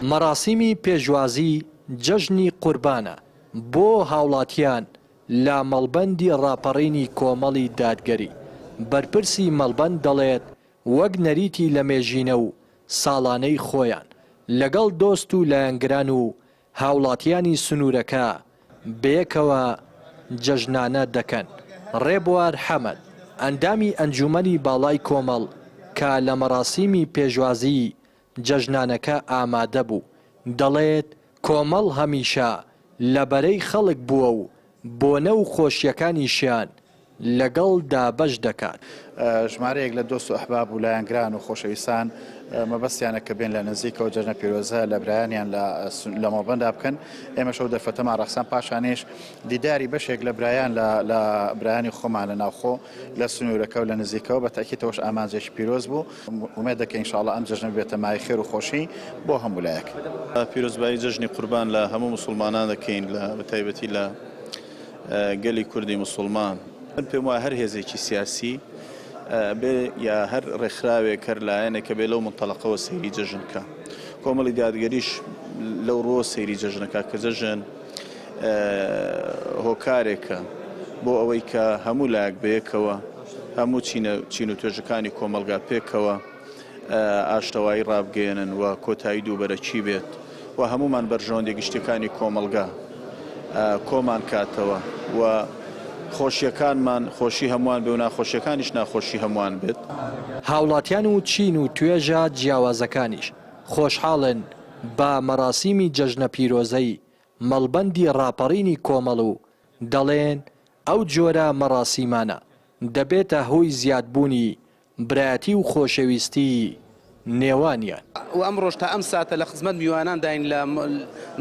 مەراسیمی پێشوازی جەژنی قوربانە بۆ هاوڵاتیان لە مەڵبەندی ڕاپەڕینی کۆمەڵی دادگەری. بەرپرسی مەڵبەند دەڵێت وەک نەریتی لە مێژینە و ساڵانەی خۆیان لەگەڵ دۆست و لایەنگران و هاوڵاتیانی سنوورەکە بەیەکەوە جەژنانە دەکەن. ڕێبوار حەمەد ئەندامی ئەنجومەنی باڵای کۆمەڵ کە لە مەراسیمی پێشوازی جەژنانەکە ئامادە بوو دەڵێت کۆمەڵ هەمیشە لەبەرەی خەڵک بووە و بۆنە و خۆشیەکانیشیان لەگەڵ دابەش دەکات. ژمارەیەک لە دۆست و ئەحباب و لایەنگران و خۆشەویستان مەبەستیانە کە بێن لە نزیکەوە جەژنە پیرۆزە لە برایانیان لە مەڵبەندا بکەن. ئێمە شەو دەرفەتەمان ڕەخسان پاشانێش دیداری بەشێک لە برایان لە برایانی خۆمان لە ناوخۆ لە سنوورەکە و لە نزیکەوە بە تاکیدەوەش ئامانجێکی پیرۆز بوو. ومێد دەکەین ئینشاڵڵا ئەم جەژنە بێتە مای خێر و خۆشی بۆ هەموو لایەک. پیرۆزبایی جەژنی قوربان لە هەموو مسلمانان دەکەین لە بەتایبەتی لە گەلی کوردی مسلمان. من پێم وایە هەر هێزێکی سیاسی بێ یا هەر ڕێکخراوێک هەر لایەنێک کە بێ لەو منتەڵەقەوە سەیری جەژنکە. کۆمەڵی دادگەریش لەو ڕۆ سەیری جەژنەکە کە جەژن هۆکارێکە بۆ ئەوەی کە هەموو لایەک بەیەکەوە هەموو چین و توێژەکانی کۆمەلگا پێکەوە ئاشتەوایی ڕابگەێنن و کۆتایی دووبەرەچی بێت و هەمومان بەرژەوەندێکی شتەکانی کۆمەلگا کۆمان کاتەوە و خۆشیەکانمان خۆشی هەمووان بێ و ناخۆشیەکانیش ناخۆشی هەمووان بێت. هاوڵاتیان و چین و توێژە جیاوازەکانیش خۆشحاڵن بە مەراسیمی جەژنە پیرۆزەی مەڵبەندی ڕاپەڕینی کۆمەڵ و دەڵێن ئەو جۆرە مەراسیمانە دەبێتە هۆی زیادبوونی برایەتی و خۆشەویستی نێوانیان. و ئەم ڕۆژ تا ئەم ساتە لە خزمەت میوانان داین لە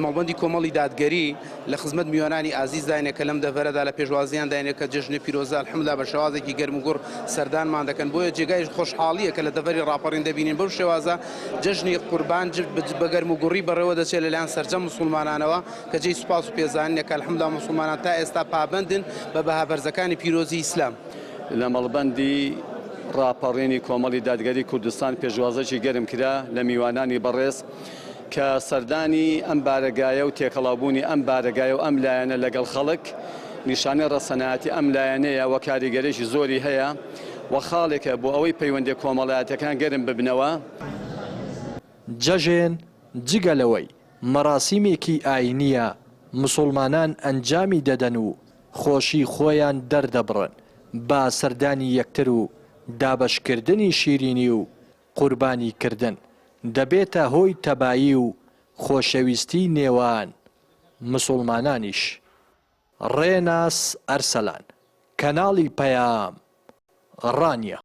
مەڵبەندی کۆمەڵی دادگەری لە خزمەت میوانانی ئازیز داینە کە لەم دەڤەرەدا لە پێشوازیان داینە کە جەژنی پیرۆزە الحەمدوللا بە شێوازێکی گەرم و گوڕ سەردانمان دەکەن. بۆیە جێگای خۆشحاڵیە کە لە دەڤەری ڕاپەڕین دەبینین بەو شێوازە جەژنی قوربان بە گەرم و گوڕی بەڕێوە دەچێت لەلایەن سەرجەم مسلمانانەوە کە جێی سوپاس و پێزانینە کە الحەمدوللا مسلمانان تا ئێستا پابەندن بە بەهابەرزەکانی پیرۆزی ئیسلام. لە مەڵبەندی ڕاپەڕینی کۆمەڵی دادگەری کوردستان پێشوازەکی گەرم کرا لە میوانانی بەڕێز کە سەردانی ئەم بارەگایە و تێکەڵاوبوونی ئەم بارەگایە و ئەم لایەنە لەگەڵ خەڵک نیشانەی ڕەسەنایەتی ئەم لایەنەیە و کاریگەرێکی زۆری هەیە و خاڵێکە بۆ ئەوەی پەیوەندی کۆمەڵایەتەکان گەرم ببنەوە. جەژن جگەلەوەی مەراسیمێکی ئاینیە مسلمانان ئەنجامی دەدەن و خۆشی خۆیان دەردەبڕن با سەردانی یەکتر و دابەشکردنی شیرینی و قوربانیکردن دەبێتە هۆی تەبایی و خۆشەویستی نێوان مسلمانانیش. ڕێناس ئەرسەلان، کەناڵی پەیام، ڕانیە.